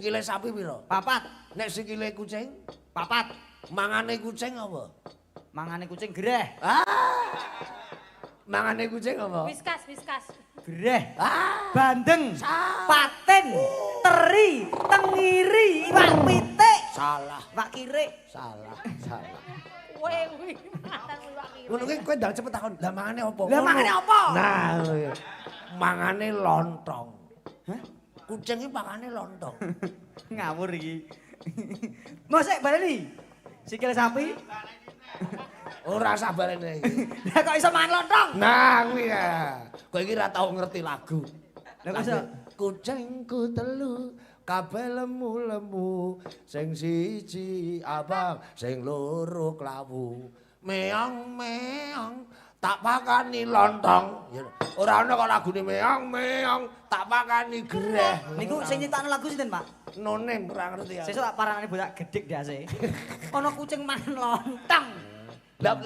Sikile sapi piro? 4. Nek sikile kucing? 4. Mangane kucing apa? Mangane kucing gereh. Mangane kucing apa? Whiskas, whiskas. Gereh. Bandeng. Paten. Teri. Tengiri. Iwak pitik. Salah. Iwak kirik. Salah. Kowe kuwi mantan iwak kiri. Ngono kuwi kowe ndang cepet takon. Lah mangane apa? Lah mangane apa? Nah, mangane lontong. Hah? Kucing iki mangane lontong. Ngawur iki. Mosek baleni. Sikil sapi. Ora sabarene iki. Lah kok iso mangan lontong? Nah, kuwi ya. Kowe iki ora tau ngerti lagu. Lah kok iso kucingku telu kabeh lemu-lemu sing siji abang sing loro klawu meong-meong tak pakani lontong ora ana kok lagune meong-meong tak pakani gereh niku sing nyiptakno lagu sinten Pak? Nonem ora ngerti ya Sesuk tak paranane botak gedhek ndase ana kucing mangan lontong lah